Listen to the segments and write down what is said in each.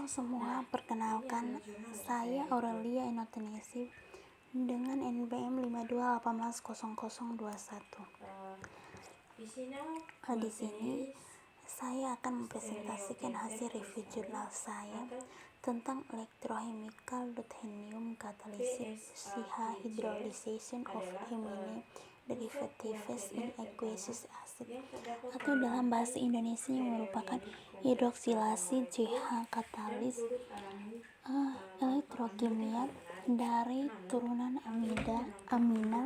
semua, perkenalkan, saya Aurelia Inotenesi dengan NPM 52180021. Di sini saya akan mempresentasikan hasil review jurnal saya tentang electrochemical deuterium catalysis hydrolyzation of amine derivatives in aqueous acid, atau dalam bahasa Indonesia yang merupakan hidroksilasi CH katalis elektrokimia dari turunan amina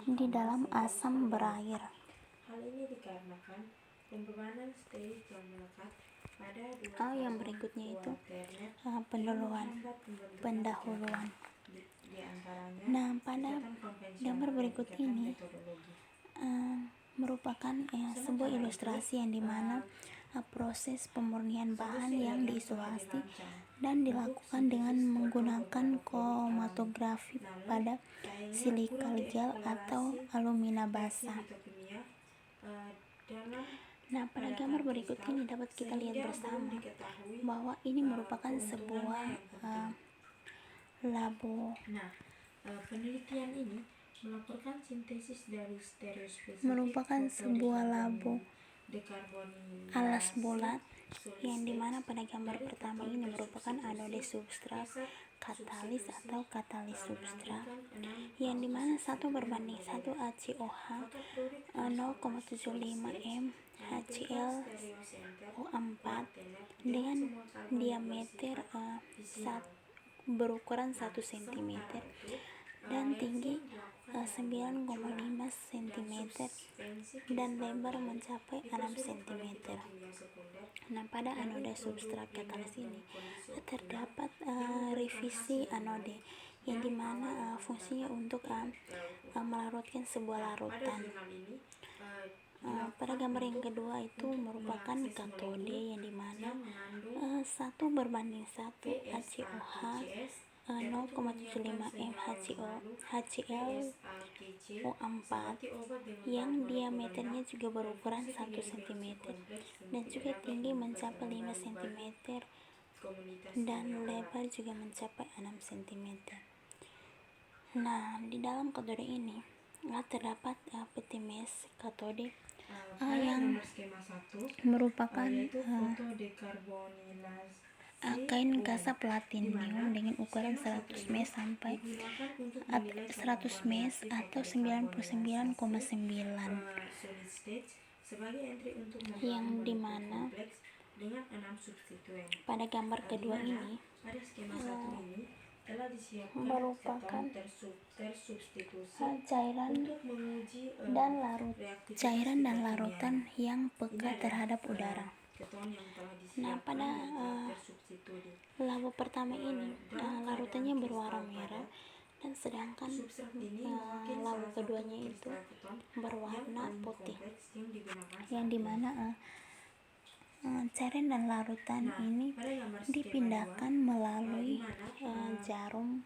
di dalam asam berair. Hal ini dikarenakan pembebanan stage yang melekat pada Yang berikutnya itu pendahuluan. Nah, pada gambar berikut ini merupakan sebuah ilustrasi yang dimana proses pemurnian bahan yang diisolasi dan dilakukan dengan menggunakan kromatografi pada silikal gel atau alumina basah. Nah, pada gambar berikut ini dapat kita lihat bersama bahwa ini merupakan sebuah labo. Penelitian ini melaporkan sintesis dari stereospesifik merupakan sebuah labo alas bulat yang dimana pada gambar pertama ini merupakan anode substrat katalis atau katalis substrat yang dimana 1:1 HCOH 0,75 m HClO4 dengan diameter berukuran 1 cm dan tinggi 9,5 cm dan lebar mencapai 6 cm. Nah, pada anode substrat katalis ini terdapat revisi anode yang dimana fungsinya untuk melarutkan sebuah larutan. Pada gambar yang kedua itu merupakan katode yang dimana 1:1 HCOH 0,75 m HClO4 yang diameternya juga berukuran 1 cm dan juga tinggi mencapai 5 cm dan lebar juga mencapai 6 cm. Nah, di dalam katode ini terdapat peti mes katode yang merupakan kain kasap platinum dengan ukuran 100 mes sampai 100 mes atau 99,9 yang dimana pada gambar kedua ini merupakan cairan dan larutan yang peka terhadap udara. Nah, pada labo pertama ini larutannya berwarna merah dan sedangkan labo keduanya itu berwarna putih yang dimana cairan dan larutan ini dipindahkan melalui jarum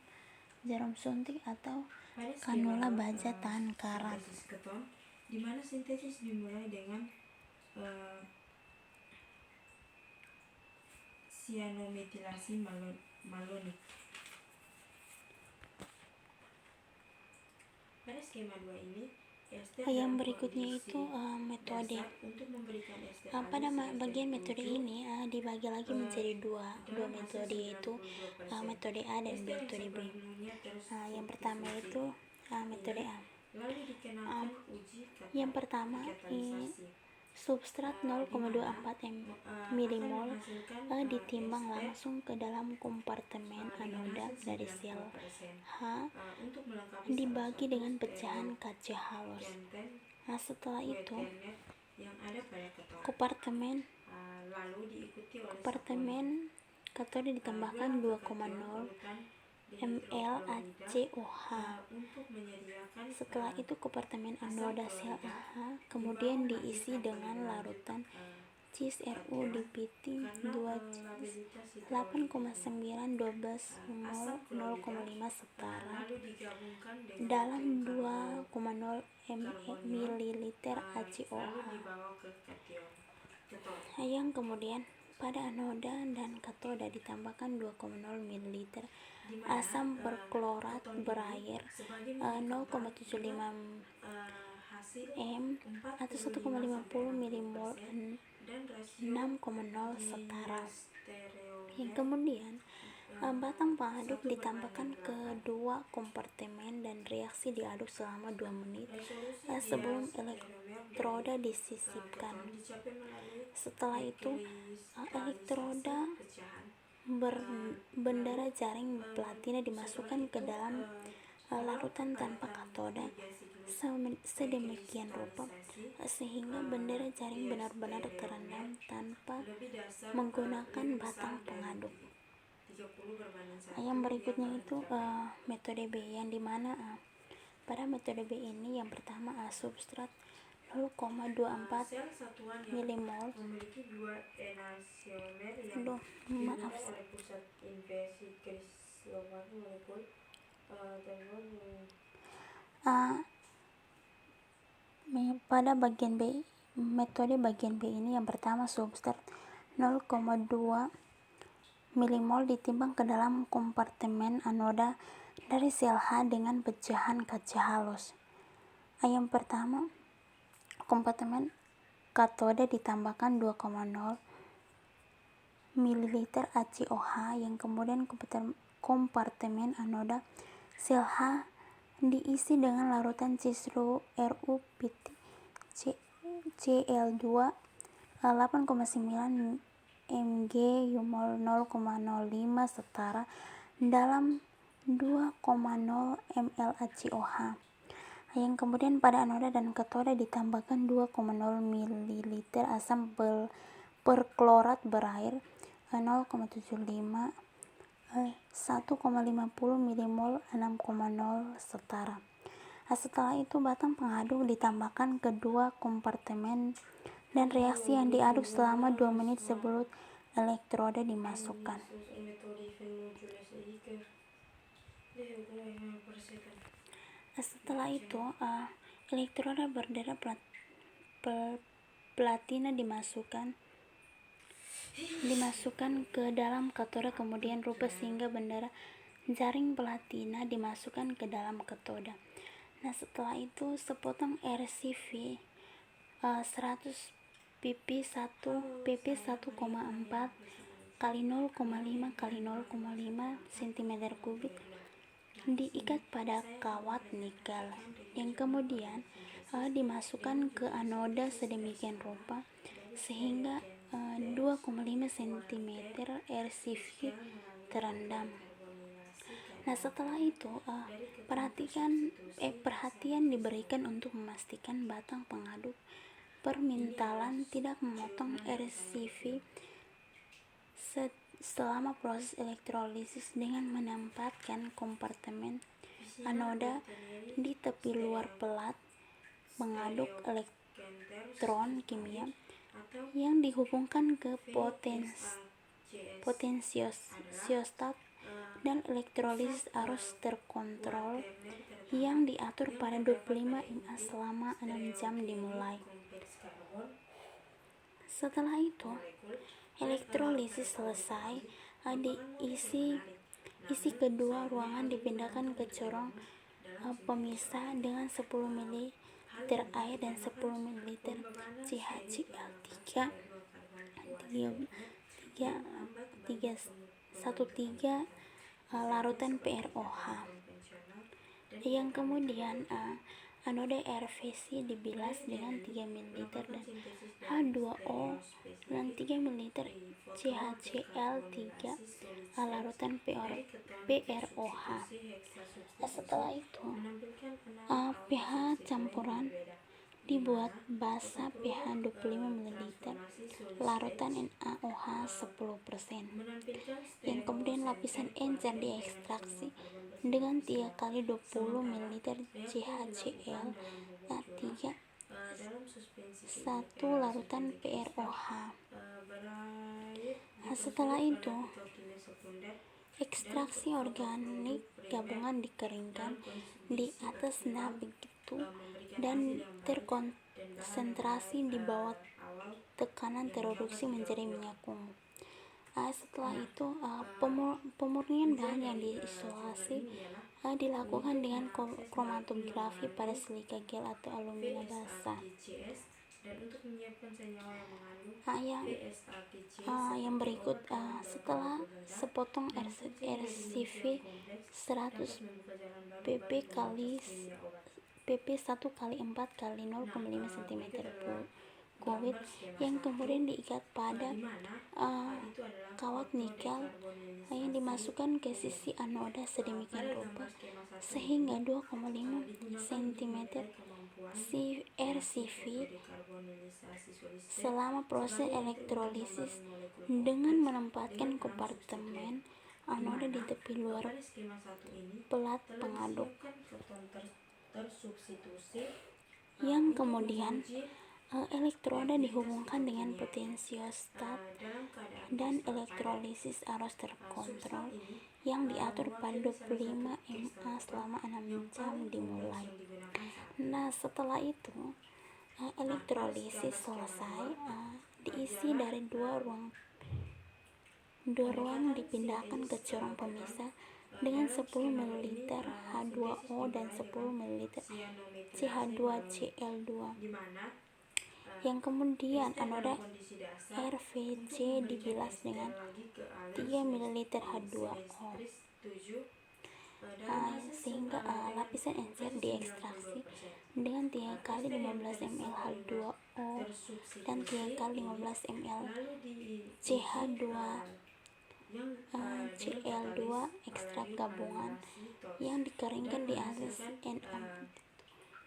suntik atau kanula baja tahan karat. Di mana sintesis dimulai dengan sianometilasi malonik. Pada skema 2 ini yang berikutnya itu metode. Pada bagian metode ini dibagi lagi menjadi dua metode, yaitu metode A dan metode B. Yang pertama itu metode A. Yang pertama substrat 0,24 milimol ditimbang langsung ke dalam kompartemen anoda dari sel H dibagi dengan pecahan kaca halus. Nah, setelah itu kompartemen katode ditambahkan 2,0 ml HCOH. Setelah itu kompartemen anoda sel AH kemudian diisi dengan larutan CisRU DPT 8,9 12 mol 0,5 setara dalam 2,0 ml HCOH yang kemudian Pada anoda dan katoda ditambahkan 2,0 ml asam perklorat berair 0,75 m atau 1,50 mmol 6,0 setara. Yang kemudian batang pengaduk ditambahkan ke dua kompartemen dan reaksi diaduk selama 2 menit sebelum elektroda disisipkan. Setelah itu elektroda berbendera jaring platina dimasukkan ke dalam larutan tanpa katoda sedemikian rupa sehingga bendera jaring benar-benar terendam tanpa menggunakan batang pengaduk. Yang berikutnya itu metode B, yang dimana pada metode B ini yang pertama substrat 0,24 mmol memiliki 2 enantiomer yang dibunuh oleh pusat inversi kristalografis molekul pada bagian B, metode bagian B ini yang pertama substrat 0,2 mmol ditimbang ke dalam kompartemen anoda dari sel H dengan pecahan kaca halus. Yang pertama kompartemen katoda ditambahkan 2,0 ml ACOH, yang kemudian kompartemen anoda sel H diisi dengan larutan CrU-Cl2 8,9 mg mol 0,05 setara dalam 2,0 ml ACOH. Yang kemudian pada anoda dan katoda ditambahkan 2,0 ml asam perklorat berair 0,75 1,50 mmol 6,0 setara. Setelah itu batang pengaduk ditambahkan ke dua kompartemen dan reaksi yang diaduk selama 2 menit sebelum elektroda dimasukkan. Setelah itu elektroda bendera platina dimasukkan ke dalam katoda kemudian rupa sehingga bendera jaring platina dimasukkan ke dalam katoda. Setelah itu sepotong RCV 100 pp 1 1,4 kali 0,5 kali 0,5 cm3 diikat pada kawat nikel, yang kemudian dimasukkan ke anoda sedemikian rupa sehingga 2,5 cm RCV terendam. Setelah itu perhatian diberikan untuk memastikan batang pengaduk permintalan tidak memotong RCV selama proses elektrolisis dengan menempatkan kompartemen anoda di tepi luar pelat pengaduk elektron kimia yang dihubungkan ke potensiostat dan elektrolisis arus terkontrol yang diatur pada 25 mA selama 6 jam dimulai. Setelah itu elektrolisis selesai, isi kedua ruangan dipindahkan ke corong pemisah dengan 10 ml air dan 10 ml CHCl3 larutan PROH. Yang kemudian anoda RVC dibilas dengan 3 ml dan H2O dan 3 ml CHCl3 larutan PROH. Setelah itu pH campuran dibuat basa pH 25 ml larutan NaOH 10%. Yang kemudian lapisan encer diekstraksi dengan 3 kali 20 ml CHCl 3 1 larutan PROH. Setelah itu ekstraksi organik gabungan dikeringkan di atas begitu dan terkonsentrasi di bawah tekanan tereduksi menjadi minyak ungu. Setelah itu pemurnian bahan yang diisolasi dilakukan dengan kromatografi pada silika gel atau alumina basah. Dan untuk menyiapkan senyawa yang mengandung Yang berikut, setelah sepotong RCV 100 pp kali pp 1 kali 4 kali 0,5 cm kulit yang kemudian diikat pada kawat nikel yang dimasukkan ke sisi anoda sedemikian rupa sehingga 2,5 cm RCV selama proses elektrolisis dengan menempatkan kompartemen anoda di tepi luar pelat pengaduk yang kemudian elektroda dihubungkan dengan potensiostat dan elektrolisis arus terkontrol yang diatur pada 25 mA selama 6 jam dimulai. Nah, setelah itu elektrolisis selesai, diisi dari dua ruang dipindahkan ke corong pemisah dengan 10 ml H2O dan 10 ml CH2Cl2 yang kemudian anoda RVC dibilas dengan 3 ml H2O sehingga lapisan encer diekstraksi dengan 3 kali 15 ml H2O dan 3 kali 15 ml CH2Cl2 ekstrak gabungan yang dikeringkan di atas Na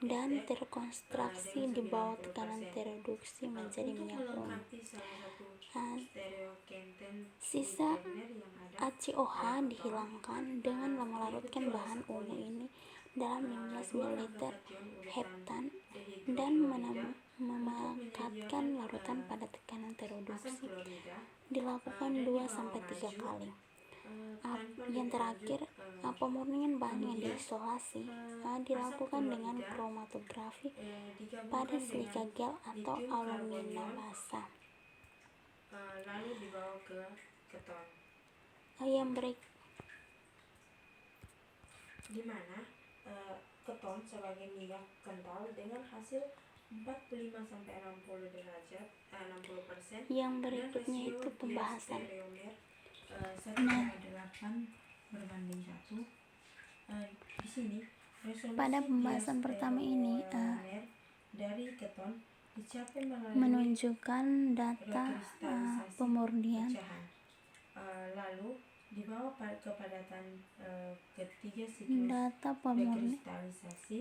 dan terkonstruksi di bawah tekanan tereduksi menjadi minyak ungu. Sisa ACOH dihilangkan dengan melarutkan bahan ungu ini dalam 15 ml heptan dan memakatkan larutan pada tekanan tereduksi dilakukan 2-3 kali. Yang terakhir, pemurnian bahan yang diisolasi dilakukan dengan kromatografi pada silika gel atau alumina basah. Lalu dibawa ke keton. Yang berikut di mana keton sebagai minyak kental dengan hasil 45-60 derajat 60%. Yang berikutnya itu pembahasan. 8:1. Di sini pada pembahasan pertama ini dari keton dicapai melalui menunjukkan data pemurnian lalu dibawa kepadatan ketiga siklus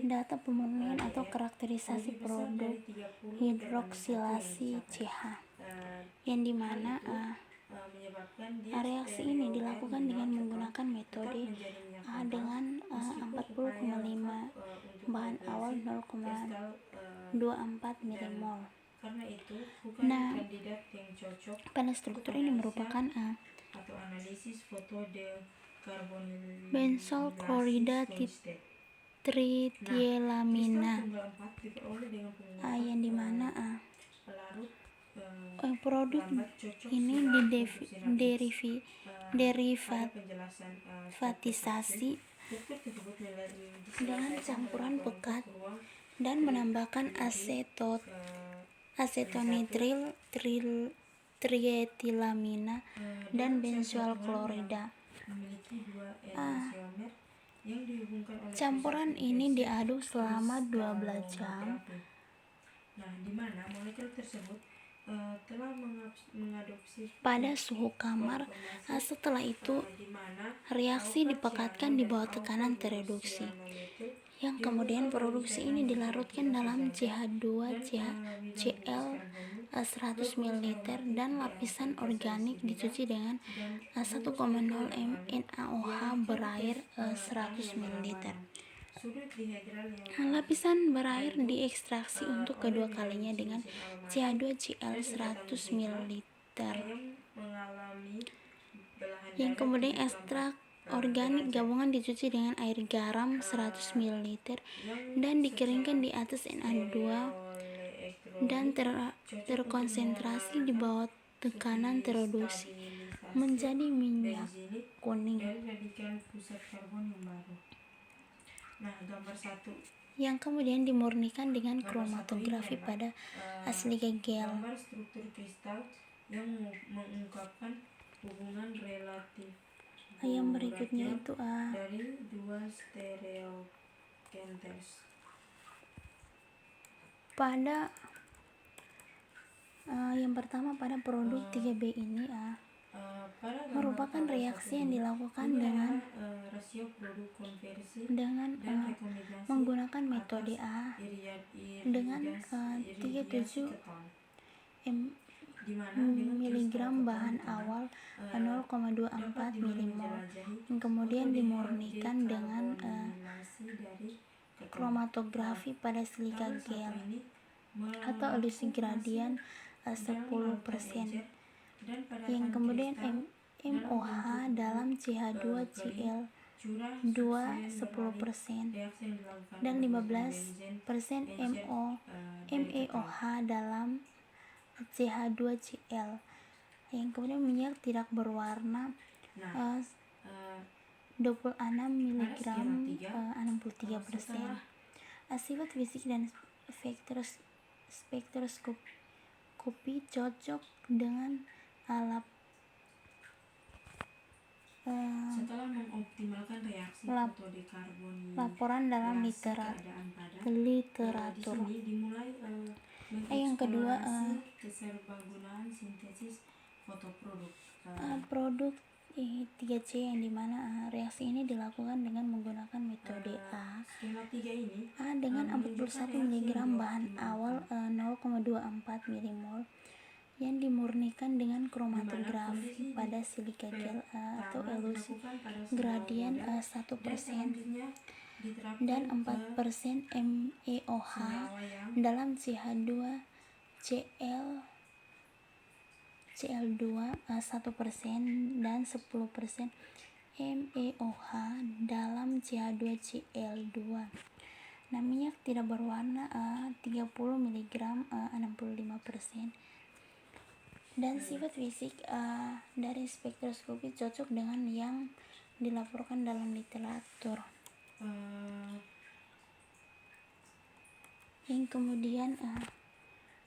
data pemurnian atau karakterisasi produk hidroksilasi CH yang dimana reaksi ini dilakukan dengan menggunakan metode dengan 40,5 bahan awal 0,24 mmol. Karena itu, Nah, kandidat yang cocok pada struktur ini merupakan atau analisis foto de karbonilasis benzol klorida tritielamina yang dimana produk ini derivatisasi dengan campuran pekat dan menambahkan asetonitril trietilamina dan benzol klorida. Campuran ini diaduk selama 12 jam. Nah, di mana molekul tersebut telah mengadopsi pada suhu kamar. Setelah itu reaksi dipekatkan di bawah tekanan tereduksi yang kemudian produksi ini dilarutkan dalam CH2Cl 100 ml dan lapisan organik dicuci dengan 1,0 NaOH berair 100 ml. Lapisan berair diekstraksi untuk kedua kalinya dengan CH2Cl 100 ml yang kemudian ekstrak organik gabungan dicuci dengan air garam 100 ml dan dikeringkan di atas Na2 dan terkonsentrasi di bawah tekanan tereduksi menjadi minyak benzonik kuning dari radikal pusat karbon yang baru. Nah, gambar 1. yang kemudian dimurnikan dengan Gambar 1 ini kromatografi adalah pada silica gel. gambar struktur kristal yang mengungkapkan hubungan relatif Yang berikutnya itu dari dua stereokenters. pada yang pertama pada produk 3B ini Pada gambar merupakan tabel reaksi 1 yang ini, dilakukan ini dengan adalah rasio produk konversi dengan dan rekomendasi menggunakan metode atas dengan iridiasi 37 keton, di mana dengan miligram kristal bahan keton awal dapat 0,24 milimol dijelajahi yang kemudian atau dimurnikan dengan dekarbonilasi dari keton. kromatografi pada silica Tabel 1 gel ini atau elusi melakukan gradien hasil 10%, dan padatan yang kemudian kristal MOH dalam CH2Cl2 curah 10% reaksi yang dilakukan dan pada 15% benzen dari MeOH dalam CH2Cl, yang kemudian minyak tidak berwarna Nah, 26 mg setelah 63%. Sifat fisik dan spektroskopi cocok dengan setelah mengoptimalkan reaksi fotodekarbonilisasi laporan dalam literatur. di sini dimulai Yang kedua keserbagunaan sintesis fotoproduk. produk 3C yang dimana reaksi ini dilakukan dengan menggunakan metode Skema 3 ini dengan 41 mg bahan awal 0,24 milimol yang dimurnikan dengan kromatografi pada silica gel atau elusi gradien 1% dan 4% MeOH dalam CH2Cl2 1% dan 10% MeOH dalam CH2Cl2. Nah, minyak tidak berwarna 30 mg 65%. Dan sifat fisik dari spektroskopi cocok dengan yang dilaporkan dalam literatur. Yang kemudian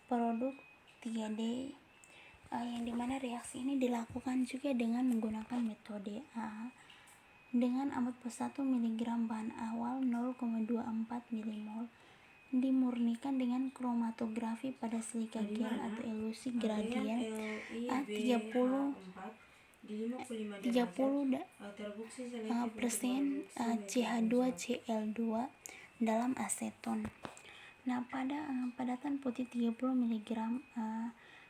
produk 3D yang dimana reaksi ini dilakukan juga dengan menggunakan metode dengan 41 mg bahan awal 0,24 milimol dimurnikan dengan kromatografi pada silica gel atau elusi gradien 30% CH2Cl2 dalam aseton. Nah, pada padatan putih 30 mg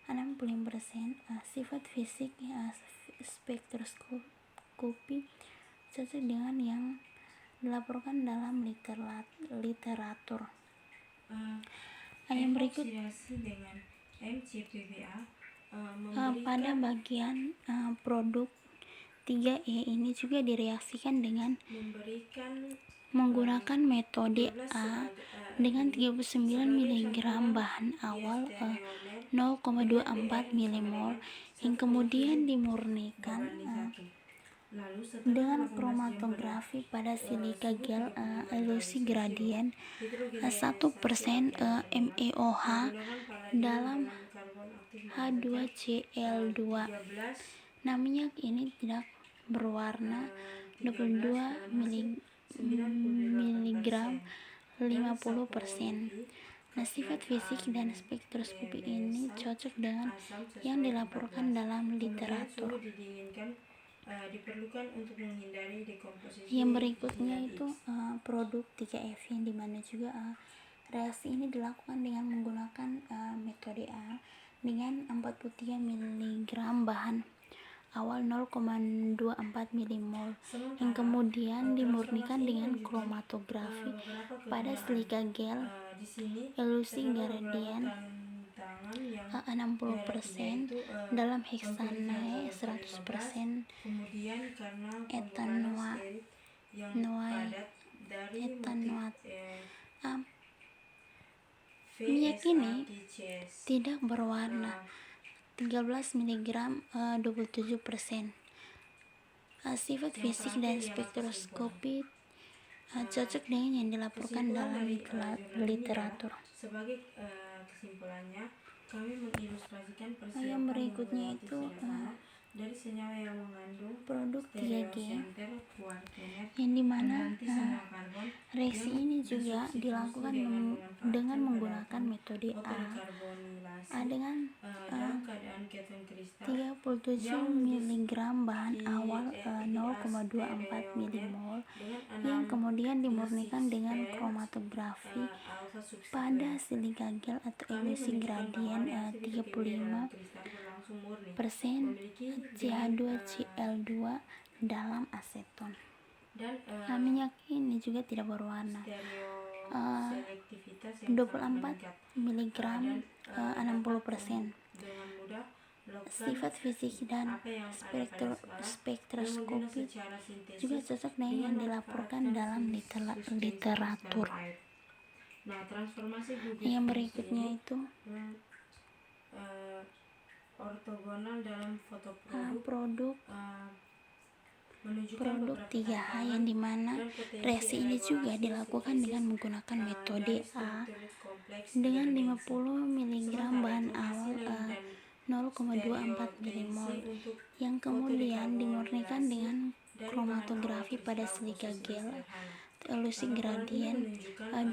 65%. Sifat fisik spektroskopi cocok dengan yang dilaporkan dalam literatur. Yang berikut dengan MCPBA pada bagian produk 3E ini juga direaksikan dengan menggunakan metode dengan 39 mg bahan awal 0,24 milimol yang kemudian dimurnikan dengan kromatografi pada silica gel elusi gradien 1% MeOH dalam H2Cl2. Nah, minyak ini tidak berwarna 22 mg 50%. Nah, sifat fisik dan spektroskopi ini cocok dengan yang dilaporkan dalam literatur. Diperlukan untuk menghindari dekomposisi. Yang berikutnya itu produk 3F yang dimana juga reaksi ini dilakukan dengan menggunakan metode dengan 43 mg bahan awal 0,24 milimol yang kemudian dimurnikan dengan kromatografi pada silica gel elusi gradien 60% dalam heksanae 100% etanoate. Minyak ini tidak berwarna 13 mg 27%. Sifat fisik dan spektroskopi cocok dengan yang dilaporkan dalam literatur. Sebagai kesimpulannya, kami mengilustrasikan persiapan Yang berikutnya relatif itu sederhana dari senyawa yang mengandung produk 3G, stereocenter kuartenet yang dimana mengganti senyawa karbon reaksi yang ini juga disubstitusi dilakukan memanfaatkan dengan pada menggunakan atom metode polikarbonilasi dengan dalam keadaan keton kristal 37 yang mg bahan awal 0,24 mmol yang kemudian dimurnikan dengan kromatografi alpha substituen pada silika gel atau elusi gradien 35% berlangsung murni memiliki CH2Cl2 dalam aseton. dan Minyak ini juga tidak berwarna. selektivitas 24 mg dan 60%. dengan mudah melakukan Sifat fisik dan apa yang ada pada sekarang yang spektroskopi menggunakan secara sintesis juga cocok dengan yang dilaporkan dalam literatur. Nah, transformasi gugus Yang fungsi berikutnya ini itu ortogonal dalam fotoproduk produk menunjukkan produk beberapa 3H tantangan yang dimana dan potensi reaksi ini juga elaborasi dilakukan sintesis dengan menggunakan metode dari A struktur kompleks dengan tridimensi. 50 mg Sementara bahan itu, awal hasil dan 0,24 mmol yang kemudian dimurnikan dengan kromatografi pada silika gel elusi gradien 2%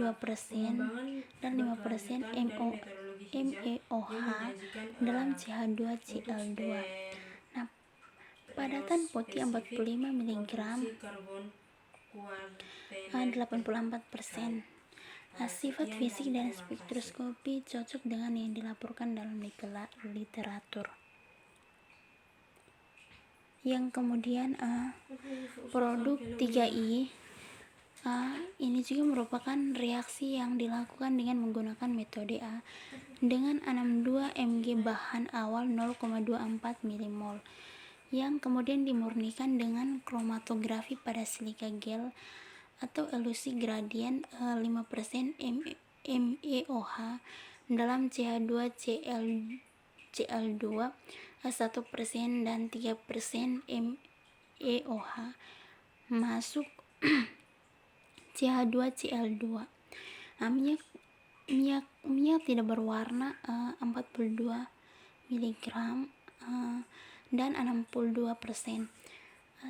dan 5% MEOH dalam CH2Cl2. Nah, padatan putih 45 mg 84%. Sifat fisik dan spektroskopi cocok dengan yang dilaporkan dalam literatur. Yang kemudian produk 3I ini juga merupakan reaksi yang dilakukan dengan menggunakan metode A dengan 62 mg bahan awal 0,24 mmol yang kemudian dimurnikan dengan kromatografi pada silika gel atau elusi gradien 5% MEOH dalam CH2Cl2 1% dan 3% MEOH masuk CH2Cl2. Minyak tidak berwarna 42 mg dan 62%.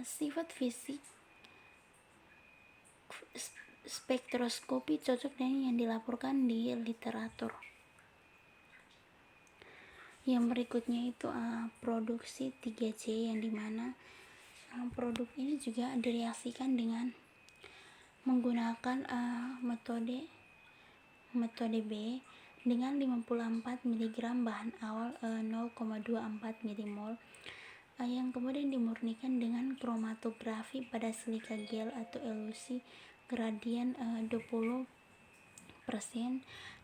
Sifat fisik spektroskopi cocok dengan yang dilaporkan di literatur. Yang berikutnya itu produksi 3C yang dimana produk ini juga direaksikan dengan menggunakan metode B dengan 54 mg bahan awal 0,24 mmol yang kemudian dimurnikan dengan kromatografi pada silika gel atau elusi gradien 20%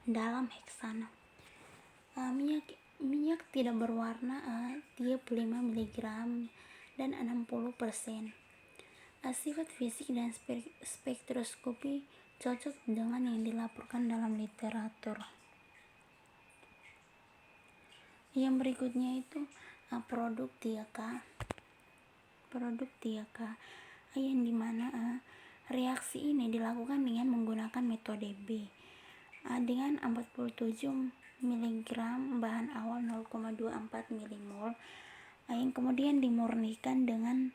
dalam heksana. Minyak tidak berwarna 35 mg dan 60%. Sifat fisik dan spektroskopi cocok dengan yang dilaporkan dalam literatur. Yang berikutnya itu produk 3K yang dimana reaksi ini dilakukan dengan menggunakan metode B dengan 47 mg bahan awal 0,24 mmol yang kemudian dimurnikan dengan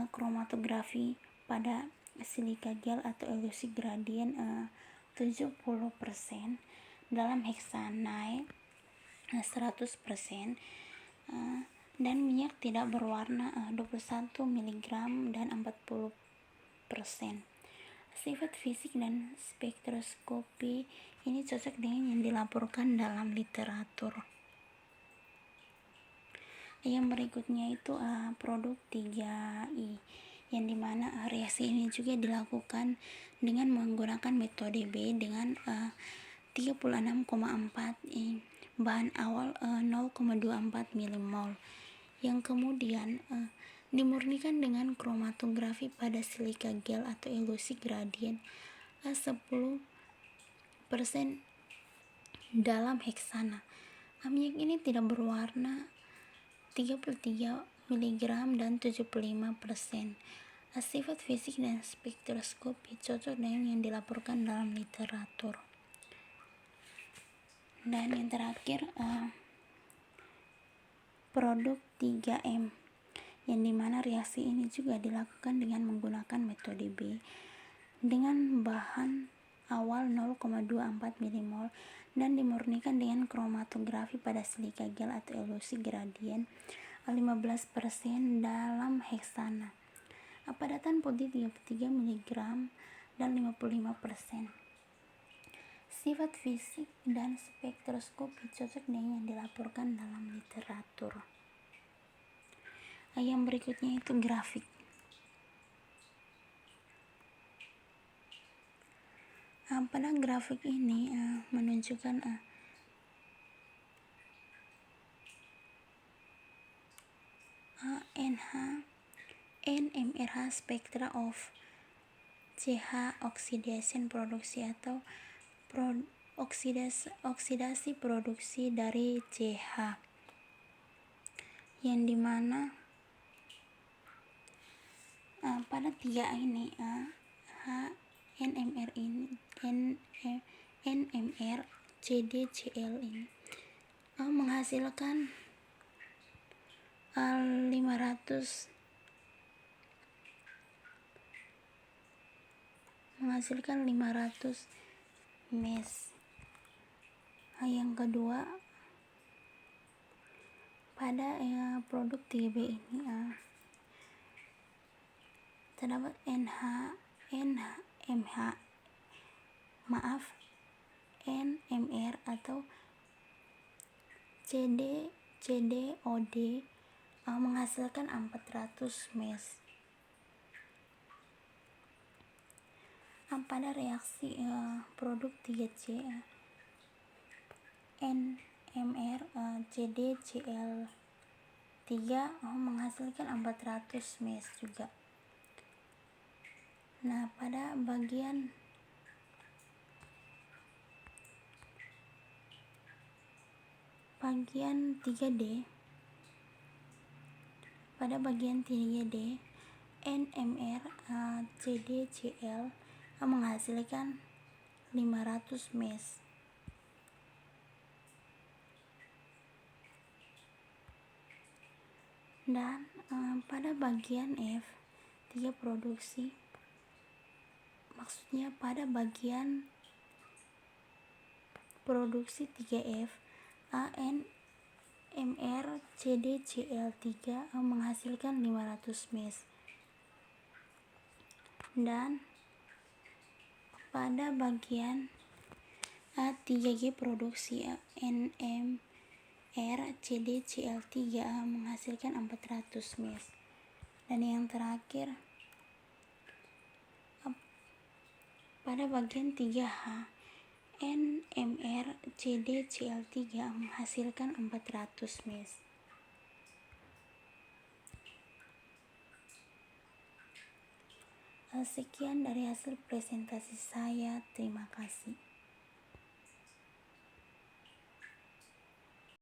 kromatografi pada silika gel atau elusi gradien 70% dalam heksanae 100% dan minyak tidak berwarna 21 mg dan 40%. Sifat fisik dan spektroskopi ini cocok dengan yang dilaporkan dalam literatur. Yang berikutnya itu produk 3I yang dimana reaksi ini juga dilakukan dengan menggunakan metode B dengan 36,4 bahan awal 0,24 mmol yang kemudian dimurnikan dengan kromatografi pada silika gel atau elusi gradien 10% dalam heksana. Minyak ini tidak berwarna 33 mg dan 75%. Sifat fisik dan spektroskopi cocok dengan yang dilaporkan dalam literatur. Dan yang terakhir, produk 3M, yang dimana reaksi ini juga dilakukan dengan menggunakan metode B dengan bahan awal 0,24 mmol dan dimurnikan dengan kromatografi pada silika gel atau elusi gradien 15% dalam heksana. Padatan putih 33 mg dan 55%. Sifat fisik dan spektroskopi cocok dengan yang dilaporkan dalam literatur. Yang berikutnya itu grafik. Pada grafik ini menunjukkan NMRH spectra of CH oxidation produksi atau oksidasi produksi dari CH, yang dimana pada 3 ini NMR CDCl ini menghasilkan 500 mes. Yang kedua, pada produk 3B ini terdapat NMR atau CDOD menghasilkan 400 mes. Pada reaksi produk 3C NMR CDCl3 menghasilkan 400 mes juga. Nah, pada bagian bagian 3D NMR CDCl menghasilkan 500 mes. Dan pada bagian F 3 produksi, maksudnya pada bagian produksi 3F NMR CDCl3 menghasilkan 500 mes. Dan pada bagian 3G produksi NMR CDCl3 menghasilkan 400 mes. Dan yang terakhir, pada bagian 3H NMR CDCl3 menghasilkan 400 mes. Sekian dari hasil presentasi saya. Terima kasih.